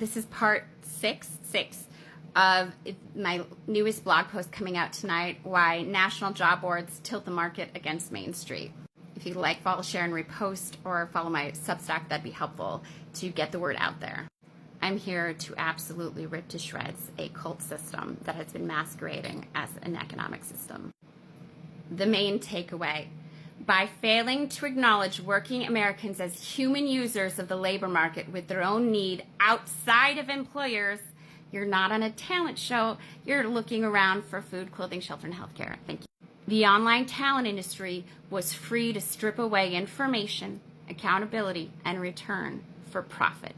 This is part six of my newest blog post coming out tonight, why national job boards tilt the market against Main Street. If you like, follow, share, and repost, or follow my Substack, that'd be helpful to get the word out there. I'm here to absolutely rip to shreds a cult system that has been masquerading as an economic system. The main takeaway: by failing to acknowledge working Americans as human users of the labor market with their own need outside of employers, you're not on a talent show. You're looking around for food, clothing, shelter, and healthcare. Thank you. The online talent industry was free to strip away information, accountability, and return for profit.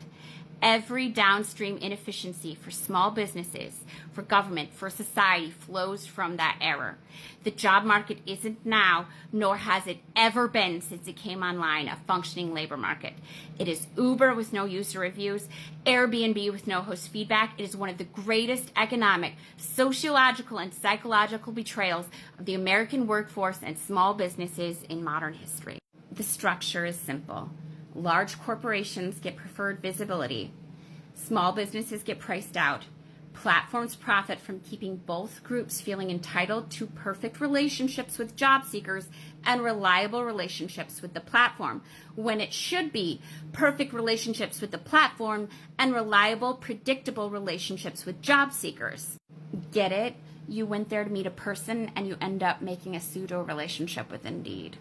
Every downstream inefficiency for small businesses, for government, for society flows from that error. The job market isn't now, nor has it ever been since it came online, a functioning labor market. It is Uber with no user reviews, Airbnb with no host feedback. It is one of the greatest economic, sociological, and psychological betrayals of the American workforce and small businesses in modern history. The structure is simple. Large corporations get preferred visibility. Small businesses get priced out. Platforms profit from keeping both groups feeling entitled to perfect relationships with job seekers and reliable relationships with the platform, when it should be perfect relationships with the platform and reliable, predictable relationships with job seekers. Get it? You went there to meet a person and you end up making a pseudo relationship with Indeed.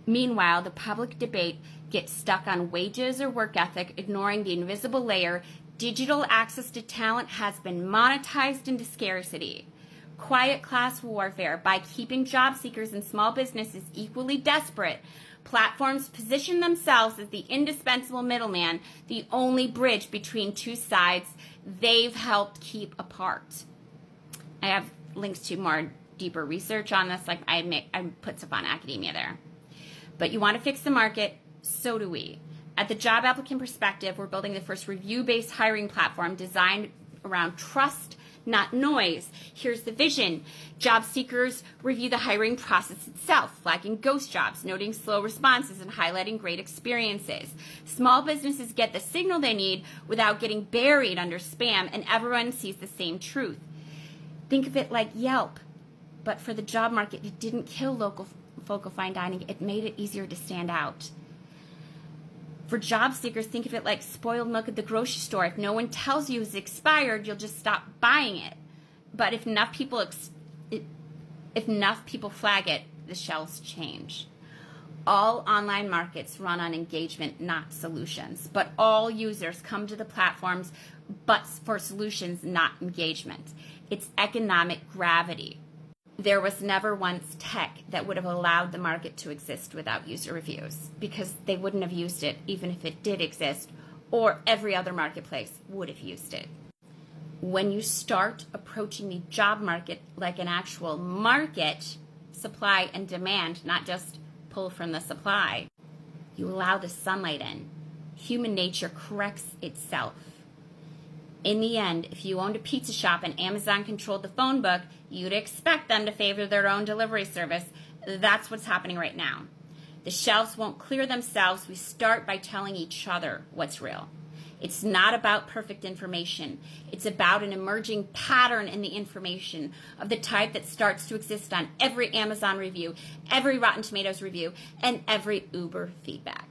Meanwhile, the public debate gets stuck on wages or work ethic, ignoring the invisible layer. Digital access to talent has been monetized into scarcity. Quiet class warfare. By keeping job seekers and small businesses equally desperate, platforms position themselves as the indispensable middleman, the only bridge between two sides they've helped keep apart. I have links to more deeper research on this. Like I put stuff on academia there. But you want to fix the market, so do we. At the Job Applicant Perspective, we're building the first review-based hiring platform designed around trust, not noise. Here's the vision. Job seekers review the hiring process itself, flagging ghost jobs, noting slow responses, and highlighting great experiences. Small businesses get the signal they need without getting buried under spam, and everyone sees the same truth. Think of it like Yelp, but for the job market. It didn't kill local fine dining. It made it easier to stand out. For job seekers, think of it like spoiled milk at the grocery store. If no one tells you it's expired, you'll just stop buying it. But if enough people flag it, the shelves change. All online markets run on engagement, not solutions. But all users come to the platforms but for solutions, not engagement. It's economic gravity. There was never once tech that would have allowed the market to exist without user reviews, because they wouldn't have used it even if it did exist, or every other marketplace would have used it. When you start approaching the job market like an actual market, supply and demand, not just pull from the supply, you allow the sunlight in. Human nature corrects itself. In the end, if you owned a pizza shop and Amazon controlled the phone book, you'd expect them to favor their own delivery service. That's what's happening right now. The shelves won't clear themselves. We start by telling each other what's real. It's not about perfect information. It's about an emerging pattern in the information of the type that starts to exist on every Amazon review, every Rotten Tomatoes review, and every Uber feedback.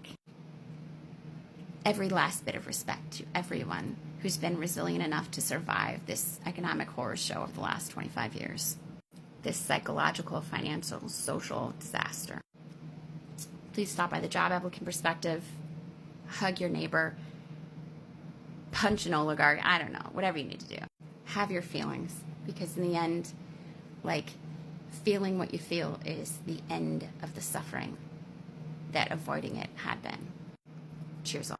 Every last bit of respect to everyone who's been resilient enough to survive this economic horror show of the last 25 years. This psychological, financial, social disaster. Please stop by the Job Applicant Perspective, hug your neighbor, punch an oligarch, I don't know, whatever you need to do. Have your feelings, because in the end, feeling what you feel is the end of the suffering that avoiding it had been. Cheers all.